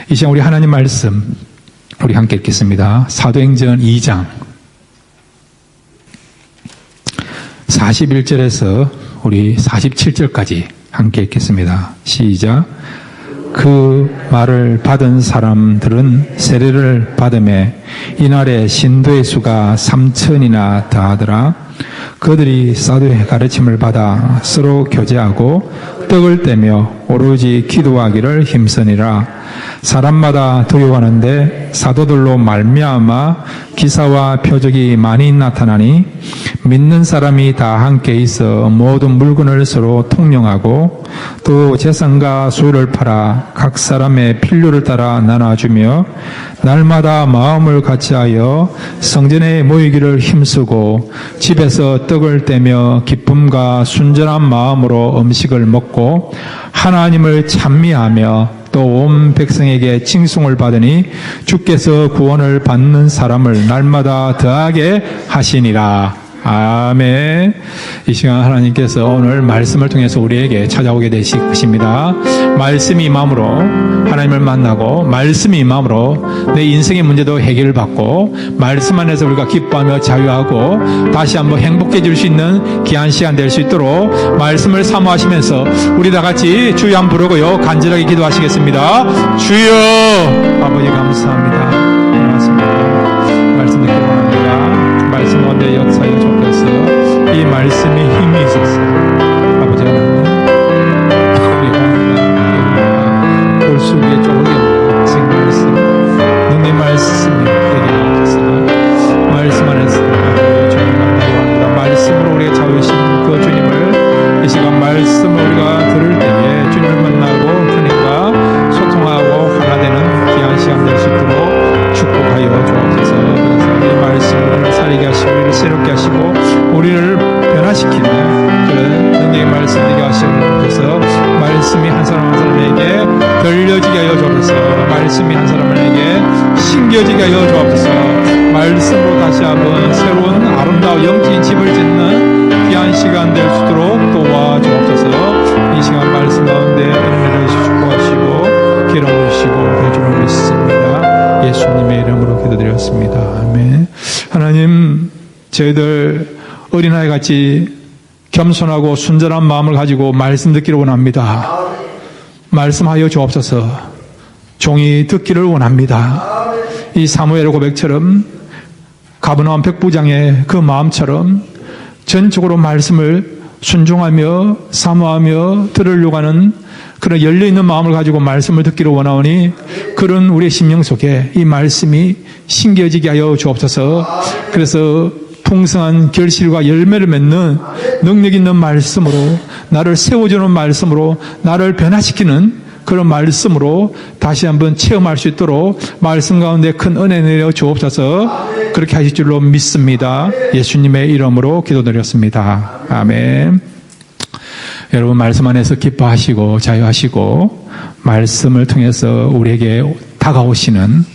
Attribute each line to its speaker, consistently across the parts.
Speaker 1: 이 시간 우리 하나님 말씀 우리 함께 읽겠습니다. 사도행전 2장 41절에서 우리 47절까지 함께 읽겠습니다. 시작. 그 말을 받은 사람들은 세례를 받음에 이날에 신도의 수가 3,000이나 더하더라. 그들이 사도의 가르침을 받아 서로 교제하고 떡을 떼며 오로지 기도하기를 힘쓰니라. 사람마다 두려워하는데 사도들로 말미암아 기사와 표적이 많이 나타나니 믿는 사람이 다 함께 있어 모든 물건을 서로 통용하고 또 재산과 소유를 팔아 각 사람의 필요를 따라 나눠주며 날마다 마음을 같이하여 성전에 모이기를 힘쓰고 집에서 떡을 떼며 기쁨과 순전한 마음으로 음식을 먹고 하나님을 찬미하며 또 온 백성에게 칭송을 받으니 주께서 구원을 받는 사람을 날마다 더하게 하시니라. 아멘. 이 시간 하나님께서 오늘 말씀을 통해서 우리에게 찾아오게 되실 것입니다. 말씀이 임함으로 하나님을 만나고 말씀이 임함으로 내 인생의 문제도 해결을 받고 말씀 안에서 우리가 기뻐하며 자유하고 다시 한번 행복해질 수 있는 귀한 시간 될 수 있도록 말씀을 사모하시면서 우리 다 같이 주여 한번 부르고요 간절하게 기도하시겠습니다. 주여. 아버지 감사합니다. 고맙습니다. 말씀 듣기 원합니다. 말씀 가운데 역사에 주옵소서. 이 말씀이 힘이 있었어. 아버지 하나님, 우리 원합니다. 볼 수 위에 좁은 게 없는 지금 말씀, 능력 말씀이 되게 하옵소서. 말씀 안에서 주님 만나고 합니다. 말씀으로 우리가 자유신 그 주님을 이 시간 말씀을 우리가 들을 때에 주님을 만나고 주님과 소통하고 하나 되는 귀한 시간 될 수 있도록 축복하여 주옵소서. 이 말씀을 살리게 하시고 우리를 새롭게 하시고 우리를 변화시키는 그런 능력의 말씀 되게 하시옵소서. 말씀이 한 사람 한 사람에게 들려지게 하여 주옵소서. 말씀이 한 사람에게 신겨지게 하여 주옵소서. 말씀으로 다시 한번 새로운 아름다운 영적인 집을 짓는 귀한 시간 될 수 있도록 도와주옵소서. 이 시간 말씀 가운데 은혜를 축복하시고 기름 부으시고 해주는 믿습니다. 예수님의 이름으로 기도드렸습니다. 아멘. 하나님, 저희들 어린아이 같이 겸손하고 순전한 마음을 가지고 말씀 듣기를 원합니다. 말씀하여 주옵소서. 종이 듣기를 원합니다. 이 사무엘 고백처럼 가버나움 백부장의 그 마음처럼 전적으로 말씀을 순종하며 사모하며 들으려고 하는 그런 열려있는 마음을 가지고 말씀을 듣기를 원하오니 그런 우리의 심령 속에 이 말씀이 심겨지게 하여 주옵소서. 그래서 풍성한 결실과 열매를 맺는 능력 있는 말씀으로 나를 세워주는 말씀으로 나를 변화시키는 그런 말씀으로 다시 한번 체험할 수 있도록 말씀 가운데 큰 은혜 내려 주옵소서. 그렇게 하실 줄로 믿습니다. 예수님의 이름으로 기도드렸습니다. 아멘. 여러분 말씀 안에서 기뻐하시고 자유하시고 말씀을 통해서 우리에게 다가오시는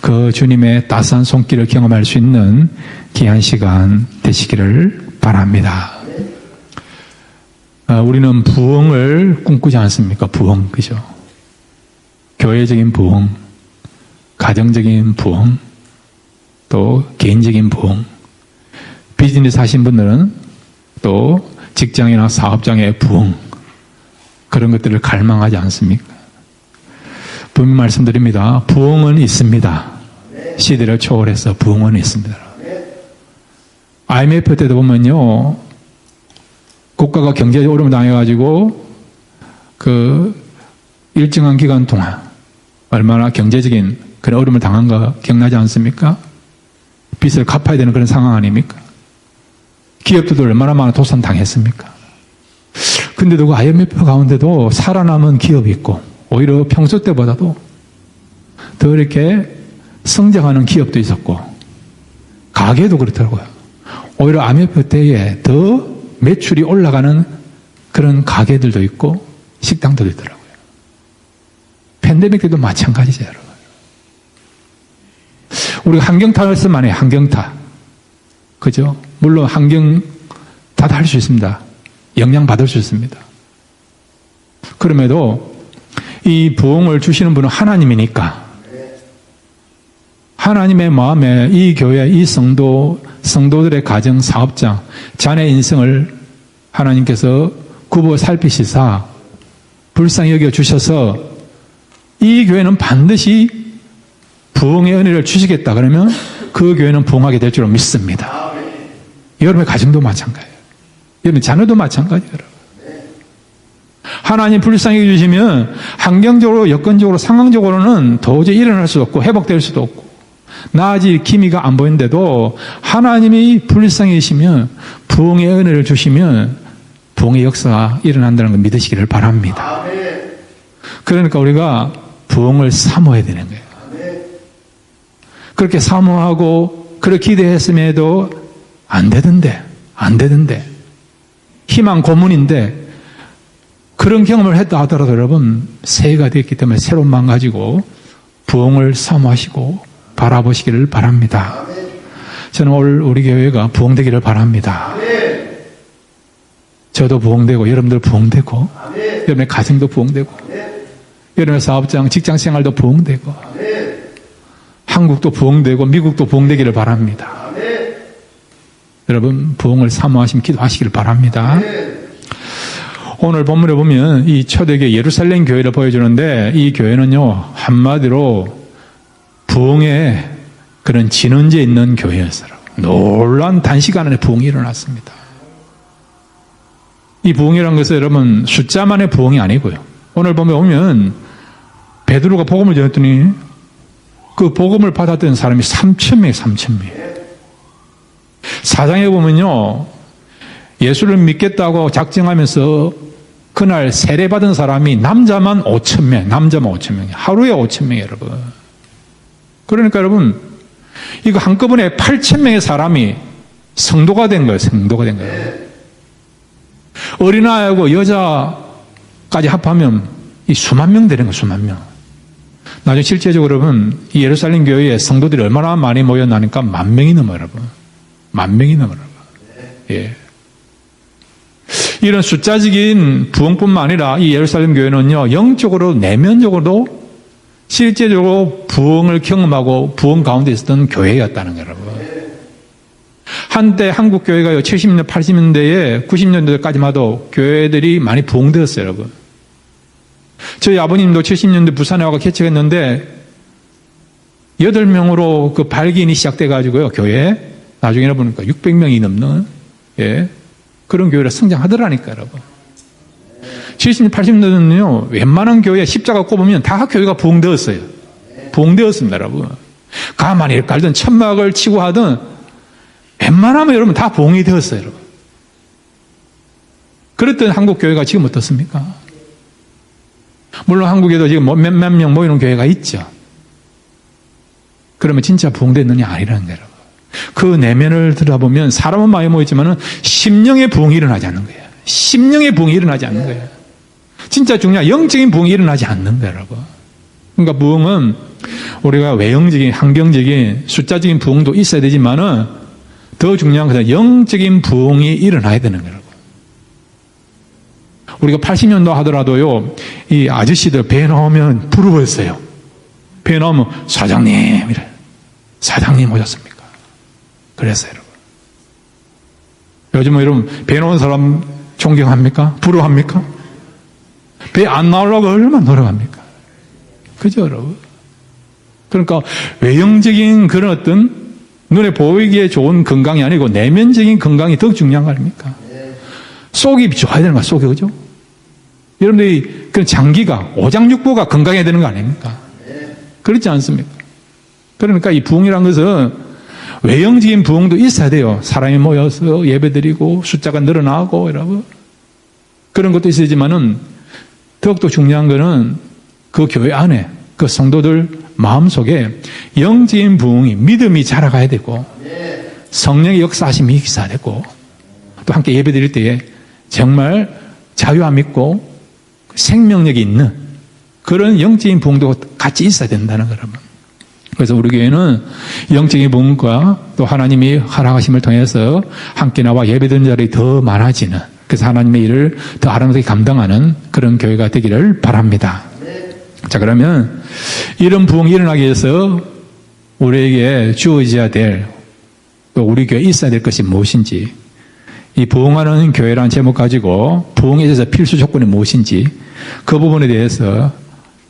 Speaker 1: 그 주님의 따스한 손길을 경험할 수 있는 귀한 시간 되시기를 바랍니다. 우리는 부흥을 꿈꾸지 않습니까? 부흥, 그죠? 교회적인 부흥, 가정적인 부흥, 또 개인적인 부흥, 비즈니스 하신 분들은 또 직장이나 사업장의 부흥, 그런 것들을 갈망하지 않습니까? 분명히 말씀드립니다. 부흥은 있습니다. 시대를 초월해서 부흥은 있습니다. IMF 때도 보면요, 국가가 경제적 어려움을 당해가지고 그 일정한 기간 동안 얼마나 경제적인 그런 어려움을 당한가 기억나지 않습니까? 빚을 갚아야 되는 그런 상황 아닙니까? 기업들도 얼마나 많은 도산 당했습니까? 근데도 그 IMF 가운데도 살아남은 기업이 있고 오히려 평소 때보다도 더 이렇게 성장하는 기업도 있었고 가게도 그렇더라고요. 오히려 IMF 때에 더 매출이 올라가는 그런 가게들도 있고 식당들도 있더라고요. 팬데믹 때도 마찬가지죠, 여러분. 우리가 환경타를 쓰면 해요, 환경타. 그죠? 물론 환경타도 할 수 있습니다. 영향받을 수 있습니다. 그럼에도 이 부흥을 주시는 분은 하나님이니까 하나님의 마음에 이 교회, 이 성도들의 가정, 사업자, 자녀 인생을 하나님께서 굽어 살피시사 불쌍히 여겨주셔서 이 교회는 반드시 부흥의 은혜를 주시겠다 그러면 그 교회는 부흥하게 될 줄로 믿습니다. 여러분의 가정도 마찬가지예요. 여러분 자녀도 마찬가지예요. 하나님 불쌍히 여겨주시면 환경적으로, 여건적으로, 상황적으로는 도저히 일어날 수도 없고 회복될 수도 없고 나아질 기미가 안 보이는데도 하나님이 불쌍히 여기시면 부흥의 은혜를 주시면 부흥의 역사가 일어난다는 걸 믿으시기를 바랍니다. 그러니까 우리가 부흥을 사모해야 되는 거예요. 그렇게 사모하고 그렇게 기대했음에도 안 되던데 희망 고문인데 그런 경험을 했다 하더라도 여러분 새해가 됐기 때문에 새로운 마음 가지고 부흥을 사모하시고 바라보시기를 바랍니다. 저는 오늘 우리 교회가 부흥되기를 바랍니다. 저도 부흥되고 여러분들 부흥되고 여러분의 가정도 부흥되고 여러분의 사업장, 직장생활도 부흥되고 한국도 부흥되고 미국도 부흥되기를 바랍니다. 여러분 부흥을 사모하시면 기도하시기를 바랍니다. 오늘 본문에 보면 이 초대교회 예루살렘 교회를 보여주는데 이 교회는요 한마디로 부흥의 그런 진원지에 있는 교회였어요. 놀라운 단시간 안에 부흥이 일어났습니다. 이 부흥이라는 것은 여러분 숫자만의 부흥이 아니고요. 오늘 보면 베드로가 복음을 전했더니 그 복음을 받았던 사람이 3,000명이에요. 3,000명. 사장에 보면요 예수를 믿겠다고 작정하면서 그날 세례받은 사람이 남자만 5,000명, 남자만 5,000명, 하루에 5,000명 여러분. 그러니까 여러분 이거 한꺼번에 8,000명의 사람이 성도가 된 거예요. 성도가 된 거예요. 어린아이하고 여자까지 합하면 이 수만 명 되는 거예요. 수만 명. 나중에 실제적으로 여러분 이 예루살렘 교회에 성도들이 얼마나 많이 모였나니까 10,000명이 넘어요. 여러분. 10,000명이 넘어요. 예. 이런 숫자적인 부흥뿐만 아니라 이 예루살렘 교회는요 영적으로 내면적으로도 실제적으로 부흥을 경험하고 부흥 가운데 있었던 교회였다는 거예요. 여러분. 한때 한국 교회가요 70년대, 80년대에 90년대까지만 해도 교회들이 많이 부흥되었어요. 여러분. 저희 아버님도 70년대 부산에 와서 개척했는데 8명으로 그 발기인이 시작돼가지고요 교회에 나중에 보니까 600명이 넘는 그런 교회를 성장하더라니까요. 여러분. 70년, 80년대는요 웬만한 교회 십자가 꼽으면 다 교회가 부흥되었어요. 부흥되었습니다. 여러분. 가만히 깔든 천막을 치고 하든 웬만하면 여러분 다 부흥이 되었어요. 여러분. 그랬던 한국 교회가 지금 어떻습니까? 물론 한국에도 지금 몇몇 명 모이는 교회가 있죠. 그러면 진짜 부흥됐느냐 아니라는 거예요. 그 내면을 들어보면 사람은 많이 모였지만 심령의 부흥이 일어나지 않는 거예요. 심령의 부흥이 일어나지 않는 거예요. 진짜 중요한 영적인 부흥이 일어나지 않는 거예요. 여러분. 그러니까 부흥은 우리가 외형적인 환경적인 숫자적인 부흥도 있어야 되지만은 더 중요한 것은 영적인 부흥이 일어나야 되는 거예요. 우리가 80년도 하더라도요 이 아저씨들 배 나오면 부르버렸어요. 배 나오면 사장님 이래. 사장님 오셨습니까? 그랬어요. 여러분. 요즘은 여러분 배 나온 사람 존경합니까? 부러워합니까? 배 안 나오려고 얼마나 노력합니까? 그죠 여러분? 그러니까 외형적인 그런 어떤 눈에 보이기에 좋은 건강이 아니고 내면적인 건강이 더 중요한 거 아닙니까? 속이 좋아야 되는 거야. 속이 그죠? 여러분들이 그런 장기가 오장육부가 건강해야 되는 거 아닙니까? 그렇지 않습니까? 그러니까 이 부흥이라는 것은 외형적인 부흥도 있어야 돼요. 사람이 모여서 예배드리고 숫자가 늘어나고 이러고 그런 것도 있어야지만은 더욱더 중요한 거는 그 교회 안에 그 성도들 마음속에 영적인 부흥이 믿음이 자라가야 되고 성령의 역사하심이 있어야 되고 또 함께 예배드릴 때에 정말 자유함 있고 생명력이 있는 그런 영적인 부흥도 같이 있어야 된다는 거라면. 그래서 우리 교회는 영적인 부흥과 또 하나님이 허락하심을 통해서 함께 나와 예배드리는 자들이 더 많아지는 그래서 하나님의 일을 더 아름답게 감당하는 그런 교회가 되기를 바랍니다. 자, 그러면 이런 부흥이 일어나기 위해서 우리에게 주어져야 될, 또 우리 교회에 있어야 될 것이 무엇인지, 이 부흥하는 교회라는 제목 가지고 부흥에 있어서 필수 조건이 무엇인지 그 부분에 대해서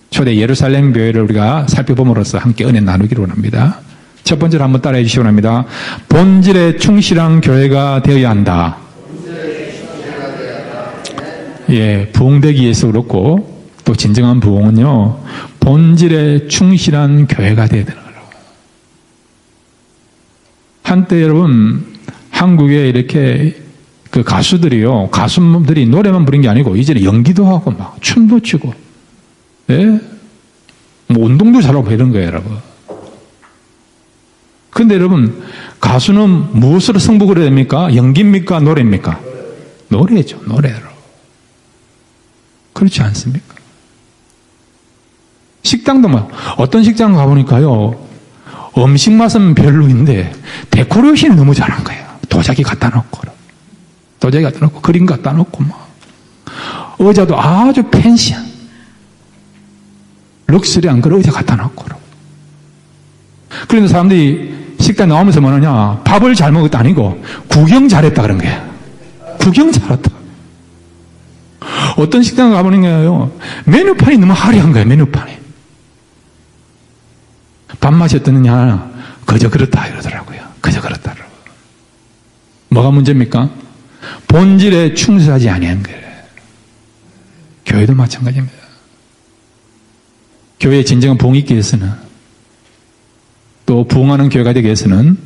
Speaker 1: 초대 예루살렘 교회를 우리가 살펴봄으로써 함께 은혜 나누기로 합니다. 첫 번째로 한번 따라해 주시기 바랍니다. 본질에 충실한 교회가 되어야 한다. 예, 부흥되기 위해서 그렇고 또 진정한 부흥은요, 본질에 충실한 교회가 되어야 되는 거라고. 한때 여러분, 한국에 이렇게 그 가수들이 노래만 부른 게 아니고 이제는 연기도 하고 막 춤도 추고, 예? 뭐 운동도 잘하고 이런 거예요, 여러분. 근데 여러분, 가수는 무엇으로 승부를 해야 됩니까? 연기입니까? 노래입니까? 노래죠, 노래로. 그렇지 않습니까? 식당도 뭐, 어떤 식당 가보니까요, 음식 맛은 별로인데, 데코레이션이 너무 잘한 거예요. 도자기 갖다 놓고, 그림 갖다 놓고, 막. 의자도 아주 펜시한, 럭셔리한 그런 의자 갖다 놓고. 그런데 사람들이 식당 나오면서 뭐하냐, 밥을 잘 먹었다 아니고, 구경 잘했다 그런 거예요. 구경 잘했다. 어떤 식당 가보니까요, 메뉴판이 너무 화려한 거예요, 메뉴판이. 밥맛이 어떠느냐, 그저 그렇다 이러더라고요. 그저 그렇다라고. 뭐가 문제입니까? 본질에 충실하지 아니한 거예요. 교회도 마찬가지입니다. 교회에 진정한 부흥이 있기 위해서는, 또 부흥하는 교회가 되기 위해서는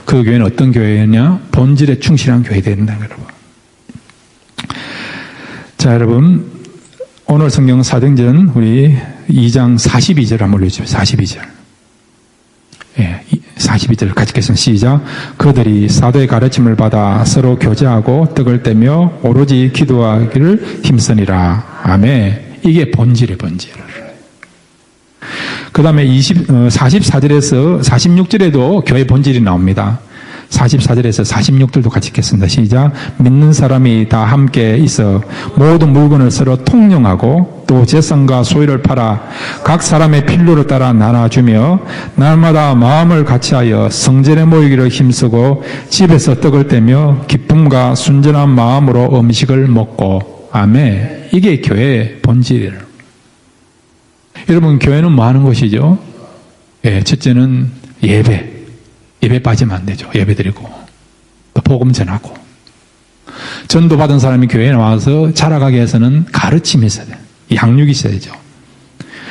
Speaker 1: 그 교회는 어떤 교회냐? 본질에 충실한 교회가 되야 된다는 거예요, 여러분. 자, 여러분, 오늘 성경 사도행전 우리 2장 42절 한번 올려주세요. 42절. 예, 42절 같이 읽겠습니다. 시작. 그들이 사도의 가르침을 받아 서로 교제하고 떡을 떼며 오로지 기도하기를 힘쓰니라. 아멘. 이게 본질이에요, 본질. 그 다음에 44절에서 46절에도 교회 본질이 나옵니다. 44절에서 46절도 같이 읽겠습니다. 시작. 믿는 사람이 다 함께 있어 모든 물건을 서로 통용하고 또 재산과 소유를 팔아 각 사람의 필요를 따라 나눠주며 날마다 마음을 같이하여 성전에 모이기를 힘쓰고 집에서 떡을 떼며 기쁨과 순전한 마음으로 음식을 먹고. 아멘. 이게 교회의 본질이에요. 여러분, 교회는 뭐 하는 것이죠? 예, 첫째는 예배 빠지면 안 되죠. 예배 드리고 또 복음 전하고, 전도 받은 사람이 교회에 나와서 자라가게 위해서는 가르침이 있어야 돼요. 양육이 있어야 되죠.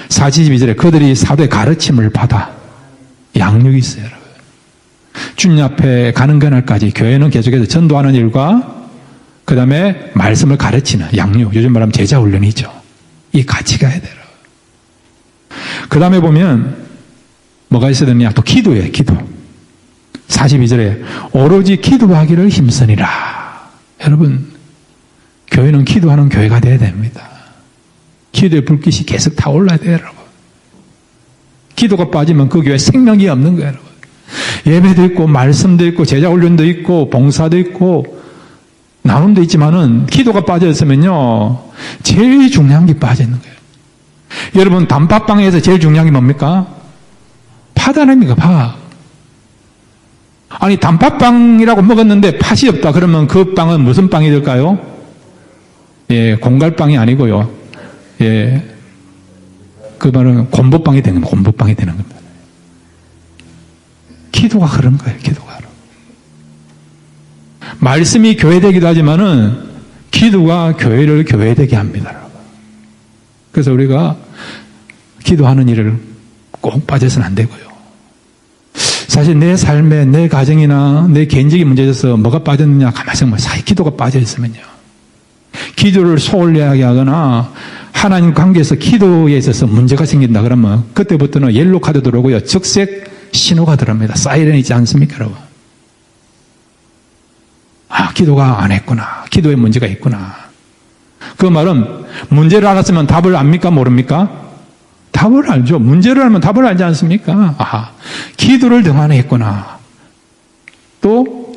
Speaker 1: 42절에 그들이 사도의 가르침을 받아, 양육이 있어요, 여러분. 주님 앞에 가는 그날까지 교회는 계속해서 전도하는 일과 그 다음에 말씀을 가르치는 양육, 요즘 말하면 제자 훈련이죠. 이 같이 가야 돼요. 그 다음에 보면 뭐가 있어야 되느냐? 또 기도예요, 기도. 42절에 오로지 기도하기를 힘쓰니라. 여러분, 교회는 기도하는 교회가 돼야 됩니다. 기도의 불빛이 계속 타올라야 돼요, 여러분. 기도가 빠지면 그 교회에 생명이 없는 거예요, 여러분. 예배도 있고 말씀도 있고 제자 훈련도 있고 봉사도 있고 나눔도 있지만은 기도가 빠져 있으면요, 제일 중요한 게 빠져 있는 거예요. 여러분, 단팥빵에서 제일 중요한 게 뭡니까? 팥 아닙니까? 팥. 아니, 단팥빵이라고 먹었는데 팥이 없다 그러면 그 빵은 무슨 빵이 될까요? 예, 공갈빵이 아니고요. 예, 그 말은 곰보빵이 되는 겁니다. 곰보빵이 되는 겁니다. 기도가 그런 거예요, 기도가. 말씀이 교회되기도 하지만은 기도가 교회를 교회되게 합니다. 그래서 우리가 기도하는 일을 꼭 빠져서는 안 되고요. 사실 내 삶에, 내 가정이나 내 개인적인 문제에 있어서 뭐가 빠졌느냐 가만히 생각하면 사이 기도가 빠져 있으면요, 기도를 소홀하게 하거나 하나님 관계에서 기도에 있어서 문제가 생긴다 그러면 그때부터는 옐로 카드 들어오고요, 적색 신호가 들어옵니다. 사이렌 있지 않습니까, 여러분? 아, 기도가 안 했구나. 기도에 문제가 있구나. 그 말은 문제를 알았으면 답을 압니까, 모릅니까? 답을 알죠. 문제를 알면 답을 알지 않습니까? 아, 기도를 등한했구나. 또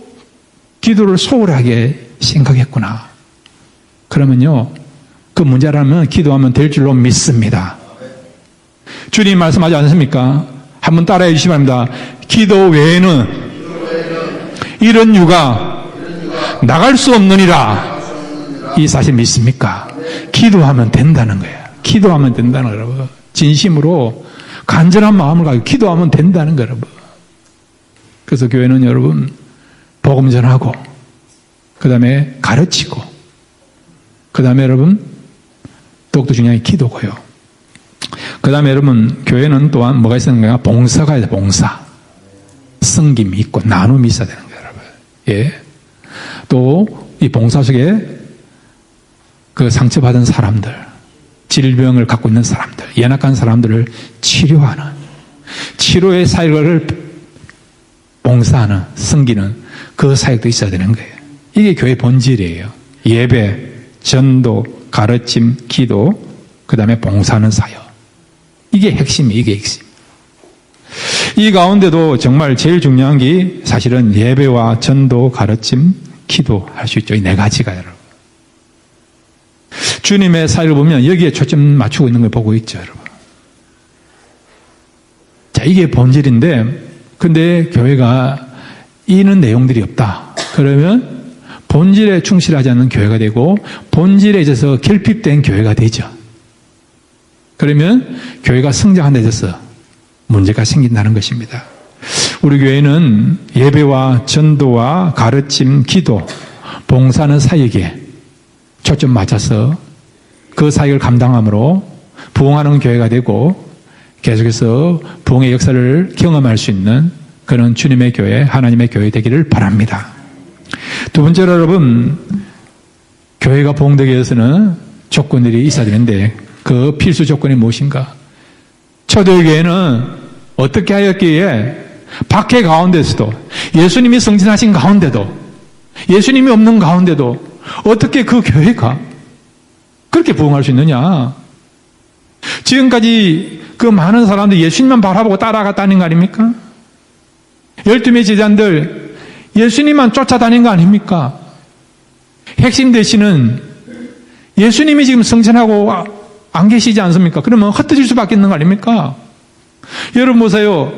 Speaker 1: 기도를 소홀하게 생각했구나. 그러면요, 그 문제를 알면 기도하면 될 줄로 믿습니다. 주님 말씀하지 않습니까? 한번 따라해 주시기 바랍니다. 기도 외에는 이런 유가 나갈 수 없느니라. 이 사실 믿습니까? 기도하면 된다는 거예요. 기도하면 된다는 거예요, 여러분. 진심으로 간절한 마음을 가지고 기도하면 된다는 거예요, 여러분. 그래서 교회는 여러분 복음 전하고 그 다음에 가르치고 그 다음에 여러분 더욱더 중요한 게 기도고요. 그 다음에 여러분 교회는 또한 뭐가 있었는가? 봉사가 있어요. 봉사. 섬김이 있고 나눔이 있어야 되는 거예요, 여러분. 예. 또 이 봉사 속에 그 상처받은 사람들, 질병을 갖고 있는 사람들, 연약한 사람들을 치료하는, 치료의 사역을 봉사하는, 섬기는 그 사역도 있어야 되는 거예요. 이게 교회 본질이에요. 예배, 전도, 가르침, 기도, 그 다음에 봉사하는 사역. 이게 핵심이에요. 이게 핵심. 이 가운데도 정말 제일 중요한 게 사실은 예배와 전도, 가르침, 기도 할 수 있죠. 이 네 가지가 여러분. 주님의 사역을 보면 여기에 초점 맞추고 있는 걸 보고 있죠, 여러분. 자, 이게 본질인데, 근데 교회가 이는 내용들이 없다. 그러면 본질에 충실하지 않는 교회가 되고, 본질에 있어서 결핍된 교회가 되죠. 그러면 교회가 성장하는 데 있어서 문제가 생긴다는 것입니다. 우리 교회는 예배와 전도와 가르침, 기도, 봉사하는 사역에 초점 맞춰서 그 사역을 감당함으로 부흥하는 교회가 되고 계속해서 부흥의 역사를 경험할 수 있는 그런 주님의 교회, 하나님의 교회 되기를 바랍니다. 두 번째로 여러분, 교회가 부흥되기 위해서는 조건들이 있어야 되는데 그 필수 조건이 무엇인가? 초대교회는 어떻게 하였기에 박해 가운데서도 예수님이 승진하신 가운데도 예수님이 없는 가운데도 어떻게 그 교회가 그렇게 부흥할 수 있느냐? 지금까지 그 많은 사람들이 예수님만 바라보고 따라갔다는 거 아닙니까? 12명의 제자들 예수님만 쫓아다닌 거 아닙니까? 핵심 되시는 예수님이 지금 승진하고 안 계시지 않습니까? 그러면 흩어질 수밖에 없는 거 아닙니까? 여러분 보세요.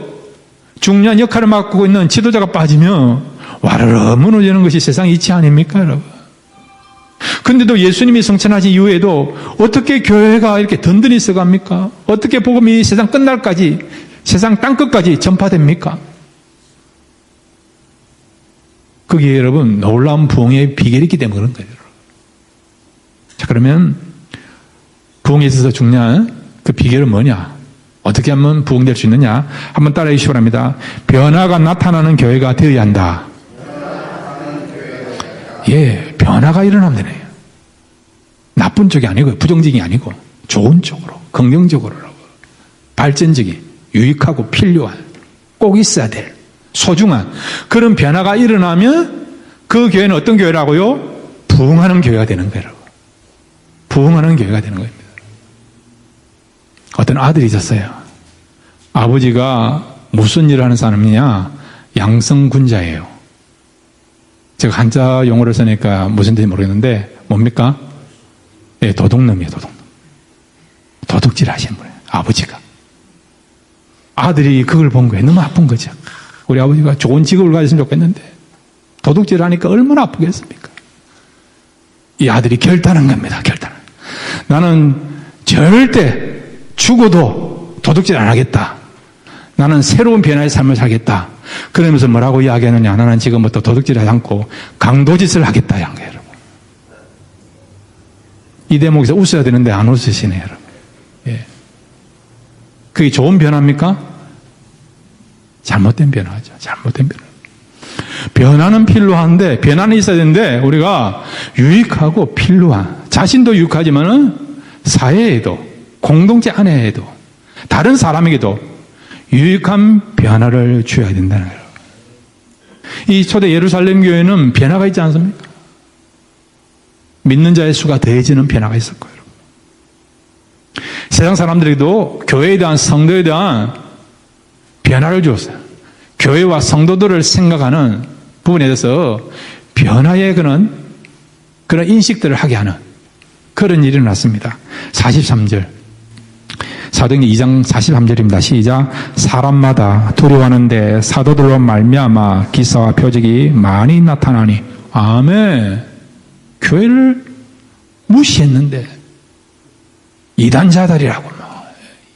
Speaker 1: 중요한 역할을 맡고 있는 지도자가 빠지면 와르르 무너지는 것이 세상 이치 아닙니까, 여러분? 근데도 예수님이 승천하신 이후에도 어떻게 교회가 이렇게 든든히 써갑니까? 어떻게 복음이 세상 끝날까지, 세상 땅끝까지 전파됩니까? 그게 여러분 놀라운 부흥의 비결이 있기 때문에 그런 거예요. 자, 그러면 부흥에 있어서 중요한 그 비결은 뭐냐? 어떻게 하면 부흥될 수 있느냐? 한번 따라해 주시기 바랍니다. 변화가 나타나는 교회가 되어야 한다. 예, 변화가 일어나면 되네요. 나쁜 쪽이 아니고 부정적이 아니고 좋은 쪽으로, 긍정적으로, 발전적인, 유익하고 필요한, 꼭 있어야 될, 소중한 그런 변화가 일어나면 그 교회는 어떤 교회라고요? 부흥하는 교회가 되는 거예요. 부흥하는 교회가 되는 겁니다. 어떤 아들이 있었어요. 아버지가 무슨 일을 하는 사람이냐? 양성군자예요. 제가 한자 용어를 쓰니까 무슨 뜻인지 모르겠는데 뭡니까? 네, 도둑놈이에요. 도둑놈. 도둑질 하시는 분이에요. 아버지가. 아들이 그걸 본 거예요. 너무 아픈 거죠. 우리 아버지가 좋은 직업을 가졌으면 좋겠는데 도둑질 하니까 얼마나 아프겠습니까? 이 아들이 결단한 겁니다. 결단. 나는 절대 죽어도 도둑질 안 하겠다. 나는 새로운 변화의 삶을 살겠다. 그러면서 뭐라고 이야기하느냐? 나는 지금부터 도둑질하지 않고 강도짓을 하겠다. 한 거예요, 여러분. 이 대목에서 웃어야 되는데 안 웃으시네요, 여러분. 예. 그게 좋은 변화입니까? 잘못된 변화죠. 잘못된 변화. 변화는 필요한데, 변화는 있어야 되는데, 우리가 유익하고 필요한, 자신도 유익하지만은 사회에도, 공동체 안에도, 다른 사람에게도 유익한 변화를 주어야 된다는 거예요. 이 초대 예루살렘 교회는 변화가 있지 않습니까? 믿는 자의 수가 더해지는 변화가 있었고요. 세상 사람들에게도 교회에 대한 성도에 대한 변화를 주었어요. 교회와 성도들을 생각하는 부분에 대해서 변화의 그런 인식들을 하게 하는 그런 일이 났습니다. 43절. 사도행전 2장 43절입니다. 시작. 사람마다 두려워하는데 사도들로 말미암아 기사와 표적이 많이 나타나니. 아멘. 교회를 무시했는데 이단자들이라고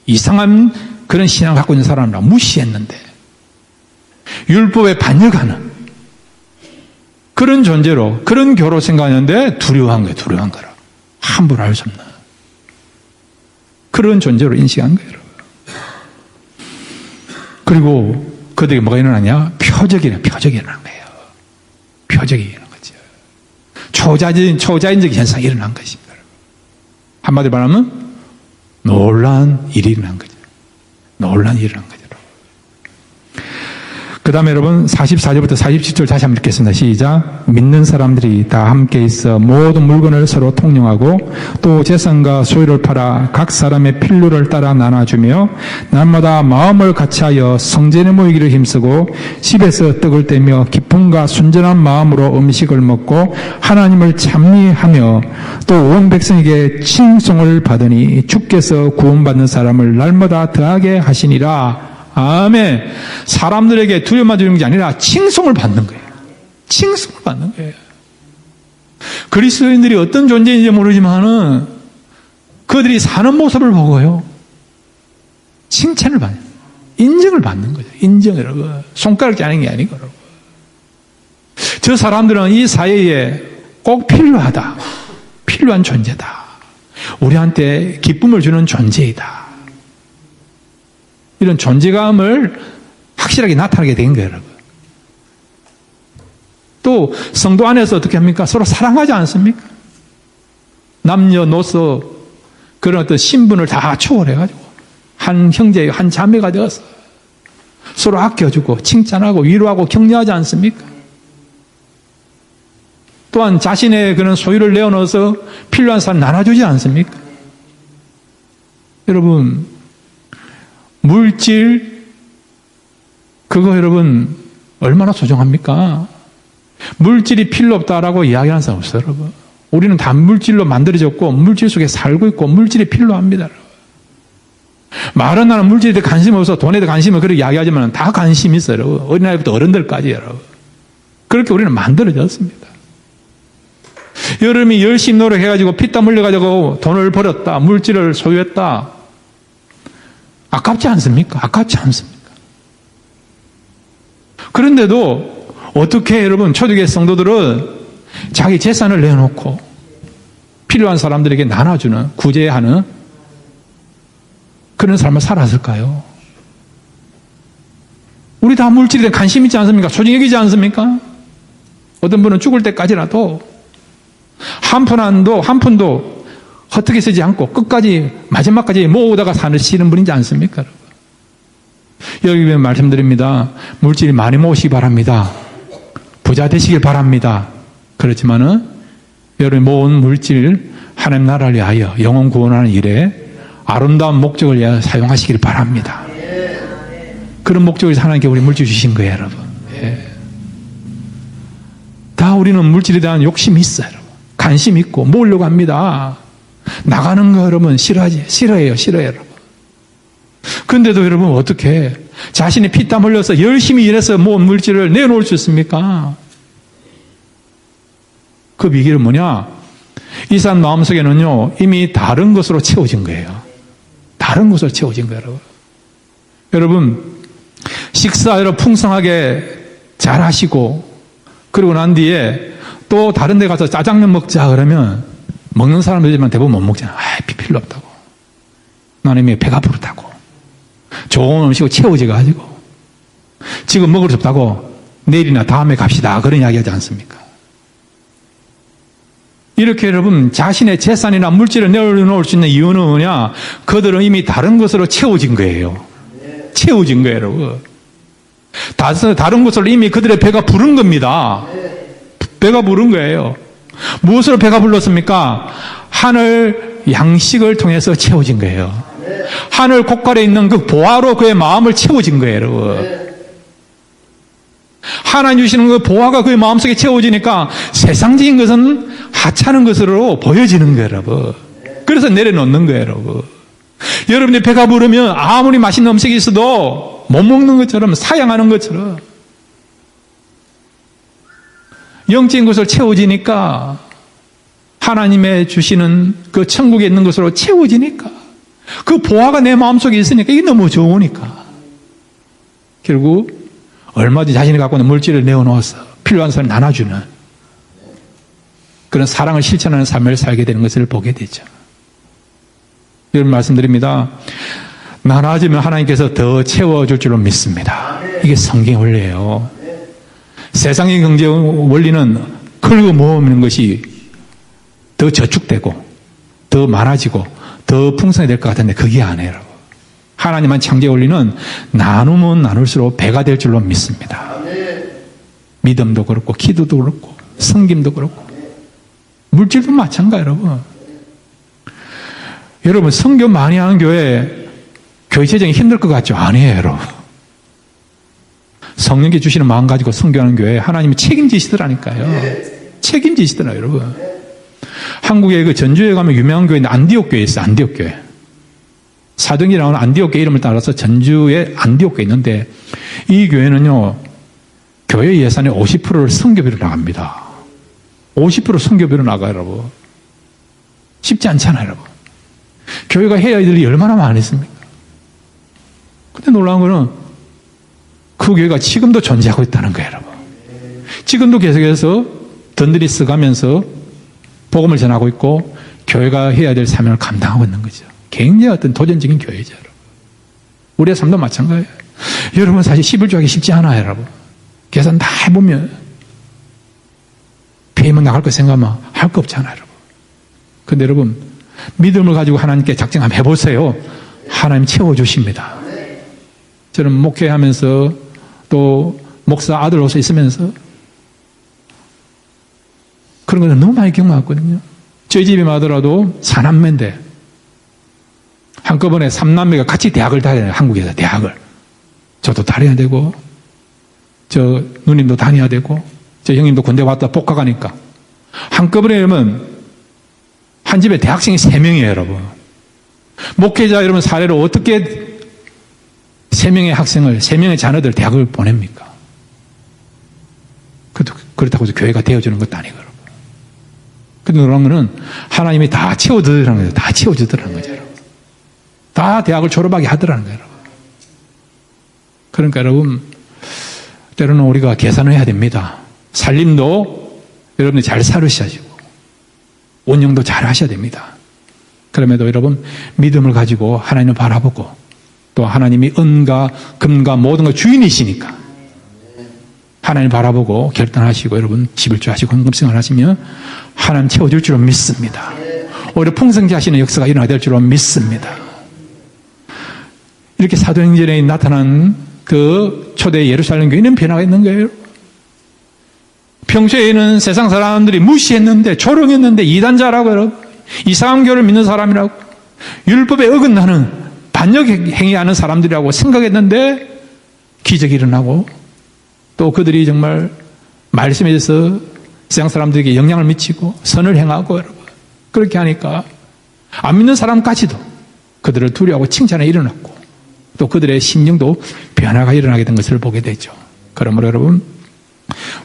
Speaker 1: 이상한 그런 신앙을 갖고 있는 사람이라고 무시했는데 율법에 반역하는 그런 존재로, 그런 교로 생각하는데 두려워한 거예요. 두려워한 거라. 함부로 할 수 없는 그런 존재로 인식한 거예요. 그리고 그들에게 뭐가 일어나냐? 표적이 일어난 거예요. 표적이 일어난 거죠. 초자연적인 현상이 일어난 것입니다. 한마디로 말하면 놀라운 일이 일어난 거죠. 놀라운 일이 일어난 거죠. 그 다음에 여러분 44절부터 47절 다시 한번 읽겠습니다. 시작. 믿는 사람들이 다 함께 있어 모든 물건을 서로 통용하고 또 재산과 소유를 팔아 각 사람의 필요를 따라 나눠주며 날마다 마음을 같이하여 성전에 모이기를 힘쓰고 집에서 떡을 떼며 기쁨과 순전한 마음으로 음식을 먹고 하나님을 찬미하며 또 온 백성에게 칭송을 받으니 주께서 구원받는 사람을 날마다 더하게 하시니라. 아멘. 사람들에게 두려움만 주는 게 아니라 칭송을 받는 거예요. 칭송을 받는 거예요. 그리스도인들이 어떤 존재인지 모르지만은 그들이 사는 모습을 보고요. 칭찬을 받는, 인정을 받는 거죠. 인정, 여러분. 손가락 짜는 게 아니고, 여러분. 저 사람들은 이 사회에 꼭 필요하다. 필요한 존재다. 우리한테 기쁨을 주는 존재이다. 이런 존재감을 확실하게 나타나게 된 거예요, 여러분. 또 성도 안에서 어떻게 합니까? 서로 사랑하지 않습니까? 남녀노소 그런 어떤 신분을 다 초월해가지고 한 형제, 한 자매가 되어서 서로 아껴주고 칭찬하고 위로하고 격려하지 않습니까? 또한 자신의 그런 소유를 내어놓아서 필요한 사람 나눠주지 않습니까? 여러분, 물질, 그거 여러분, 얼마나 소중합니까? 물질이 필요 없다라고 이야기하는 사람 없어요, 여러분. 우리는 다 물질로 만들어졌고, 물질 속에 살고 있고, 물질이 필요합니다, 여러분. 말은 나는 물질에 대해 관심 없어, 돈에 대해 관심을 그렇게 이야기하지만 다 관심이 있어요, 여러분. 어린아이부터 어른들까지, 여러분. 그렇게 우리는 만들어졌습니다. 여러분이 열심히 노력해가지고, 피땀 흘려가지고 돈을 벌었다, 물질을 소유했다. 아깝지 않습니까? 아깝지 않습니까? 그런데도 어떻게 여러분 초대교회 성도들은 자기 재산을 내놓고 필요한 사람들에게 나눠주는, 구제하는 그런 삶을 살았을까요? 우리 다 물질에 대한 관심 있지 않습니까? 소중히 여기지 않습니까? 어떤 분은 죽을 때까지라도 한 푼도 헛되게 쓰지 않고 끝까지 마지막까지 모으다가 사시는 분이지 않습니까? 여기 말씀드립니다. 물질 많이 모으시기 바랍니다. 부자 되시길 바랍니다. 그렇지만은 여러분 모은 물질 하나님 나라를 위하여 영혼 구원하는 일에 아름다운 목적을 위하여 사용하시길 바랍니다. 그런 목적을 하나님께 우리 물질 주신 거예요, 여러분. 예. 다 우리는 물질에 대한 욕심이 있어요, 여러분. 관심 있고 모으려고 합니다. 나가는 거 여러분 싫어해요, 여러분. 그런데도 여러분 어떻게 자신이 피땀 흘려서 열심히 일해서 모은 물질을 내놓을 수 있습니까? 그 비결은 뭐냐? 이 사람 마음속에는요 이미 다른 것으로 채워진 거예요. 다른 것으로 채워진 거예요, 여러분. 여러분 식사 여러분 풍성하게 잘 하시고 그러고 난 뒤에 또 다른 데 가서 짜장면 먹자 그러면 먹는 사람들이지만 대부분 못 먹잖아. 필요 없다고. 나는 이미 배가 부르다고. 좋은 음식으로 채워져가지고 지금 먹을 수 없다고 내일이나 다음에 갑시다. 그런 이야기 하지 않습니까? 이렇게 여러분 자신의 재산이나 물질을 내어놓을 수 있는 이유는 뭐냐? 그들은 이미 다른 것으로 채워진 거예요. 채워진 거예요, 여러분. 다른 것으로 이미 그들의 배가 부른 겁니다. 배가 부른 거예요. 무엇으로 배가 불렀습니까? 하늘 양식을 통해서 채워진 거예요. 하늘 곳간에 있는 그 보화로 그의 마음을 채워진 거예요, 여러분. 하나님 주시는 그 보화가 그의 마음속에 채워지니까 세상적인 것은 하찮은 것으로 보여지는 거예요, 여러분. 그래서 내려놓는 거예요, 여러분. 여러분의 배가 부르면 아무리 맛있는 음식이 있어도 못 먹는 것처럼, 사양하는 것처럼 영적인 것을 채워지니까, 하나님의 주시는 그 천국에 있는 것으로 채워지니까, 그 보화가 내 마음속에 있으니까 이게 너무 좋으니까 결국 얼마든지 자신이 갖고 있는 물질을 내어놓아서 필요한 사람을 나눠주는 그런 사랑을 실천하는 삶을 살게 되는 것을 보게 되죠. 여러분, 말씀드립니다. 나눠주면 하나님께서 더 채워줄 줄로 믿습니다. 이게 성경의 원리예요. 세상의 경제 원리는 긁어 모으는 것이 더 저축되고 더 많아지고 더 풍성이 될 것 같은데 그게 아니에요. 하나님한 창조의 원리는 나누면 나눌수록 배가 될 줄로 믿습니다. 믿음도 그렇고 기도도 그렇고 섬김도 그렇고 물질도 마찬가지예요. 여러분. 여러분, 선교 많이 하는 교회 재정이 힘들 것 같죠? 아니에요. 여러분. 성령께 주시는 마음 가지고 선교하는 교회 하나님이 책임지시더라니까요. 책임지시더라고요. 여러분. 한국에 그 전주에 가면 유명한 교회인데 안디옥 교회 있어요. 안디옥 교회. 사도행전에 나오는 안디옥 교회 이름을 따라서 전주에 안디옥 교회 있는데 이 교회는요, 교회 예산의 50%를 선교비로 나갑니다. 50% 선교비로 나가요, 여러분. 쉽지 않잖아요, 여러분. 교회가 해야 할 일이 얼마나 많습니까? 근데 놀라운 거는 그 교회가 지금도 존재하고 있다는 거예요, 여러분. 지금도 계속해서 던들이 써가면서 복음을 전하고 있고 교회가 해야 될 사명을 감당하고 있는 거죠. 굉장히 어떤 도전적인 교회죠, 여러분. 우리의 삶도 마찬가지예요. 여러분, 사실 11조 하기 쉽지 않아요, 여러분. 계산 다 해보면 페이만 나갈 거 생각하면 할 거 없잖아요, 여러분. 근데 여러분, 믿음을 가지고 하나님께 작정 한번 해보세요. 하나님 채워주십니다. 저는 목회하면서 또 목사 아들로서 있으면서 그런 것을 너무 많이 경험했거든요. 저희 집에만 하더라도 4남매인데 한꺼번에 3남매가 같이 대학을 다녀요. 한국에서 대학을. 저도 다녀야 되고 저 누님도 다녀야 되고 저 형님도 군대 왔다 복학하니까 한꺼번에 이러면 한 집에 대학생이 3명이에요, 여러분. 목회자 여러분 사례로 어떻게 3명의 학생을, 3명의 자녀들 대학을 보냅니까? 그렇다고 해서 교회가 되어주는 것도 아니고, 여러분. 근데 놀라운 거는 하나님이 다 채워주더라는 거죠. 다 채워주더라는 거죠, 여러분. 다 대학을 졸업하게 하더라는 거예요, 여러분. 그러니까 여러분, 때로는 우리가 계산을 해야 됩니다. 살림도 여러분이 잘 살으셔야지고, 운영도 잘 하셔야 됩니다. 그럼에도 여러분, 믿음을 가지고 하나님을 바라보고, 또 하나님이 은과 금과 모든 것 주인이시니까, 하나님 바라보고 결단하시고 여러분 11조 하시고 헌금성을 하시면 하나님 채워줄 줄로 믿습니다. 오히려 풍성케 하시는 역사가 일어나야 될 줄로 믿습니다. 이렇게 사도행전에 나타난 그 초대 예루살렘 교회는 변화가 있는 거예요. 평소에는 세상 사람들이 무시했는데 조롱했는데 이단자라고 여러분, 이상한 교를 믿는 사람이라고 율법에 어긋나는 반역 행위하는 사람들이라고 생각했는데 기적이 일어나고 또 그들이 정말 말씀에 대해서 세상 사람들에게 영향을 미치고 선을 행하고 여러분 그렇게 하니까 안 믿는 사람까지도 그들을 두려워하고 칭찬에 일어났고 또 그들의 심령도 변화가 일어나게 된 것을 보게 되죠. 그러므로 여러분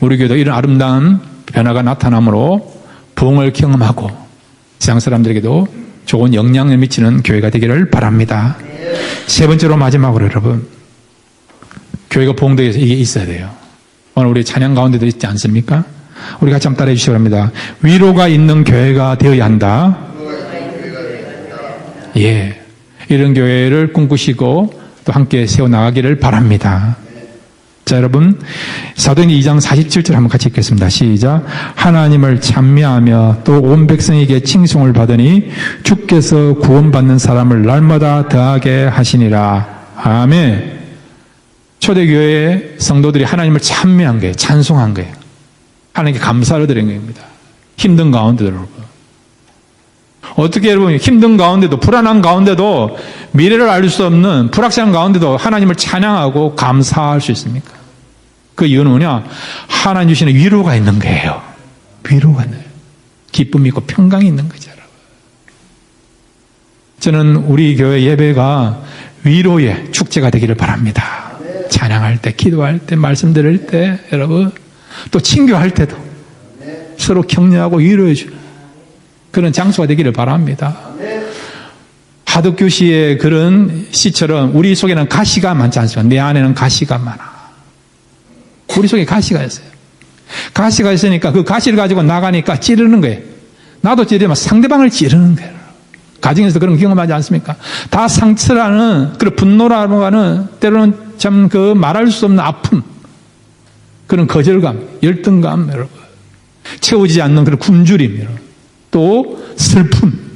Speaker 1: 우리 교회도 이런 아름다운 변화가 나타나므로 부흥을 경험하고 세상 사람들에게도 좋은 영향을 미치는 교회가 되기를 바랍니다. 세 번째로 마지막으로 여러분 교회가 부흥되기 위해서 이게 있어야 돼요. 오늘 우리 찬양 가운데도 있지 않습니까? 우리 같이 한번 따라해 주시기 바랍니다. 위로가 있는 교회가 되어야 한다. 예, 이런 교회를 꿈꾸시고 또 함께 세워나가기를 바랍니다. 자, 여러분 사도행전 2장 47절 한번 같이 읽겠습니다. 시작. 하나님을 찬미하며 또 온 백성에게 칭송을 받으니 주께서 구원받는 사람을 날마다 더하게 하시니라. 아멘. 초대교회의 성도들이 하나님을 찬미한 거예요. 찬송한 거예요. 하나님께 감사를 드린 겁니다. 힘든 가운데도 여러분. 어떻게 여러분 힘든 가운데도 불안한 가운데도 미래를 알 수 없는 불확실한 가운데도 하나님을 찬양하고 감사할 수 있습니까? 그 이유는 뭐냐? 하나님 주시는 위로가 있는 거예요. 위로가 있는 거예요. 기쁨이 있고 평강이 있는 거죠. 여러분. 저는 우리 교회 예배가 위로의 축제가 되기를 바랍니다. 찬양할 때, 기도할 때, 말씀 들을 때, 여러분, 또 친교할 때도 서로 격려하고 위로해 주는 그런 장소가 되기를 바랍니다. 하덕규 씨의 그런 시처럼 우리 속에는 가시가 많지 않습니까? 내 안에는 가시가 많아. 우리 속에 가시가 있어요. 가시가 있으니까 그 가시를 가지고 나가니까 찌르는 거예요. 나도 찌르면 상대방을 찌르는 거예요. 가정에서 그런 경험하지 않습니까? 다 상처라는, 그런 분노라고 하는, 때로는 참 그 말할 수 없는 아픔, 그런 거절감, 열등감, 여러분. 채워지지 않는 그런 굶주림, 여러분. 또 슬픔.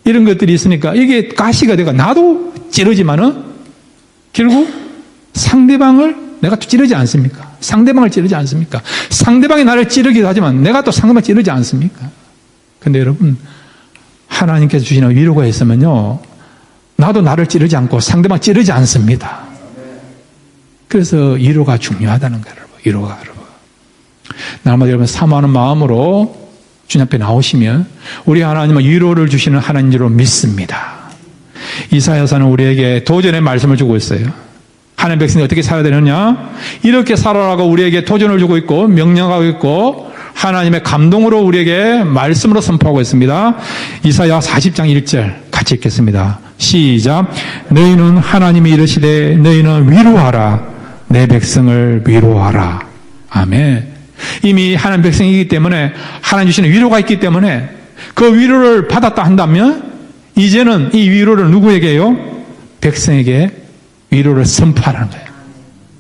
Speaker 1: 이런 것들이 있으니까 이게 가시가 되고 나도 찌르지만은 결국 상대방을 내가 또 찌르지 않습니까? 상대방을 찌르지 않습니까? 상대방이 나를 찌르기도 하지만 내가 또 상대방을 찌르지 않습니까? 근데 여러분, 하나님께서 주시는 위로가 있으면요, 나도 나를 찌르지 않고 상대방 찌르지 않습니다. 그래서 위로가 중요하다는 거예요, 여러분. 위로가, 여러분. 날마다 여러분 사모하는 마음으로 주님 앞에 나오시면 우리 하나님은 위로를 주시는 하나님인 줄 믿습니다. 이사야서는 우리에게 도전의 말씀을 주고 있어요. 하나님 백성이 어떻게 살아야 되느냐? 이렇게 살아라고 우리에게 도전을 주고 있고 명령하고 있고 하나님의 감동으로 우리에게 말씀으로 선포하고 있습니다. 이사야 40장 1절 같이 읽겠습니다. 시작. 너희는 하나님이 이르시되 너희는 위로하라. 내 백성을 위로하라. 아멘. 이미 하나님 백성이기 때문에 하나님 주시는 위로가 있기 때문에 그 위로를 받았다 한다면 이제는 이 위로를 누구에게요? 백성에게 위로를 선포하라는 거예요.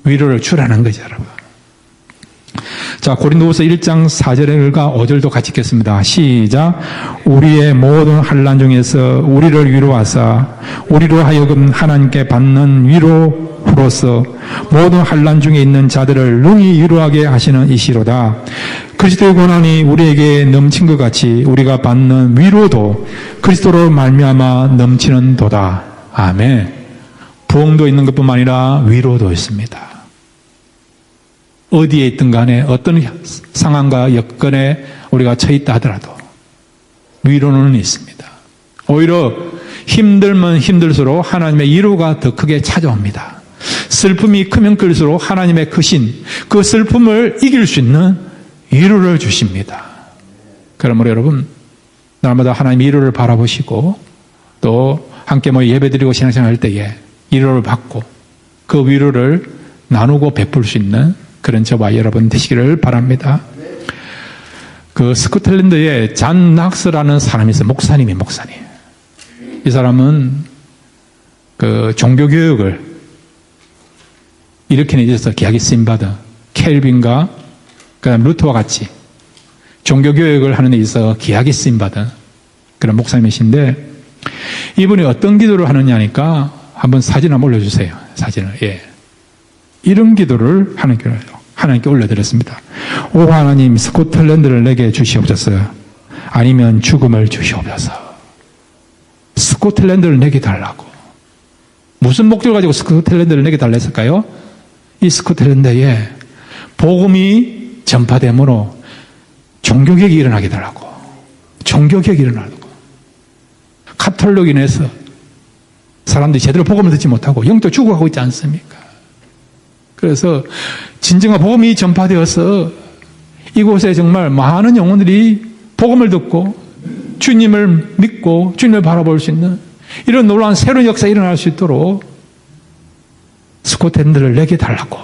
Speaker 1: 위로를 주라는 거죠, 여러분. 자, 고린도후서 1장 4절과 5절도 같이 읽겠습니다. 시작. 우리의 모든 환난 중에서 우리를 위로하사 우리로 하여금 하나님께 받는 위로로서 모든 환난 중에 있는 자들을 능히 위로하게 하시는 이시로다. 그리스도의 고난이 우리에게 넘친 것 같이 우리가 받는 위로도 그리스도로 말미암아 넘치는 도다. 아멘. 부흥도 있는 것뿐만 아니라 위로도 있습니다. 어디에 있든 간에 어떤 상황과 여건에 우리가 처해 있다 하더라도 위로는 있습니다. 오히려 힘들면 힘들수록 하나님의 위로가 더 크게 찾아옵니다. 슬픔이 크면 클수록 하나님의 크신 그 슬픔을 이길 수 있는 위로를 주십니다. 그러므로 여러분, 날마다 하나님의 위로를 바라보시고 또 함께 모여 예배드리고 신앙생활 할 때에 위로를 받고 그 위로를 나누고 베풀 수 있는 그런 저와 여러분 되시기를 바랍니다. 그 스코틀랜드에 잔 낙스라는 사람이 있어요. 목사님. 이 사람은 그 종교교육을 일으키는 데 있어서 귀하게 쓰임받은 켈빈과 그다음 루터와 같이 종교교육을 하는 데 있어서 귀하게 쓰임받은 그런 목사님이신데 이분이 어떤 기도를 하느냐 하니까 한번 사진 한번 올려주세요. 사진을. 예. 이런 기도를 하나님께 올려드렸습니다. 오 하나님, 스코틀랜드를 내게 주시옵소서. 아니면 죽음을 주시옵소서. 스코틀랜드를 내게 달라고. 무슨 목적을 가지고 스코틀랜드를 내게 달라 했을까요? 이 스코틀랜드에 복음이 전파되므로 종교개혁이 일어나게 달라고. 종교개혁이 일어나고. 카톨릭인에서 사람들이 제대로 복음을 듣지 못하고 영적 죽어가고 있지 않습니까? 그래서 진정한 복음이 전파되어서 이곳에 정말 많은 영혼들이 복음을 듣고 주님을 믿고 주님을 바라볼 수 있는 이런 놀라운 새로운 역사가 일어날 수 있도록 스코틀랜드를 내게 달라고.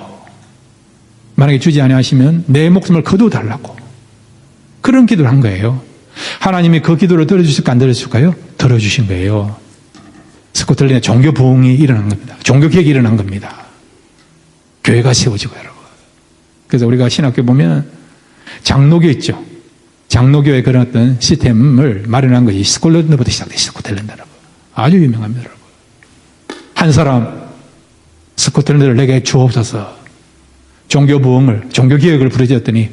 Speaker 1: 만약에 주지 아니하시면 내 목숨을 거두어 달라고. 그런 기도를 한 거예요. 하나님이 그 기도를 들어주실까 안 들어주실까요? 들어주신 거예요. 스코틀랜드에 종교 부흥이 일어난 겁니다. 종교 개혁이 일어난 겁니다. 교회가 세워지고 여러분. 그래서 우리가 신학교 보면 장로교 있죠. 장로교의 그런 어떤 시스템을 마련한 것이 스코틀랜드부터 시작돼요. 스코틀랜드 여러분. 아주 유명합니다. 여러분. 한 사람 스코틀랜드를 내게 주옵소서. 종교 부흥을, 종교 개혁을 부르짖었더니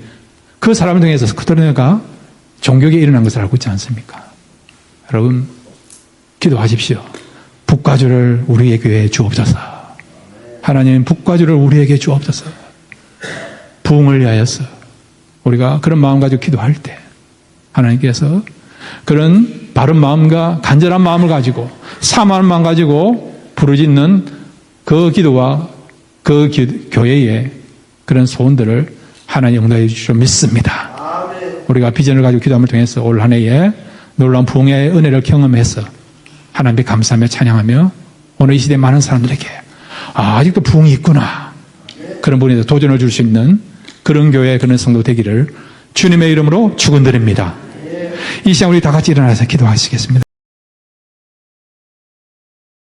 Speaker 1: 그 사람 중에서 스코틀랜드가 종교계에 일어난 것을 알고 있지 않습니까? 여러분, 기도하십시오. 북과주를 우리의 교회에 주옵소서. 하나님, 북과주를 우리에게 주옵소서. 부흥을 위하여서 우리가 그런 마음 가지고 기도할 때 하나님께서 그런 바른 마음과 간절한 마음을 가지고 사모하는 마음 가지고 부르짖는 그 기도와 그 교회의 그런 소원들을 하나님 응답해 주실 줄 믿습니다. 우리가 비전을 가지고 기도함을 통해서 올 한 해에 놀라운 부흥의 은혜를 경험해서 하나님께 감사하며 찬양하며 오늘 이 시대 많은 사람들에게 아직도 부흥이 있구나, 그런 분에 대해서 도전을 줄 수 있는 그런 교회, 그런 성도 되기를 주님의 이름으로 축원드립니다. 이 시간 우리 다 같이 일어나서 기도하시겠습니다.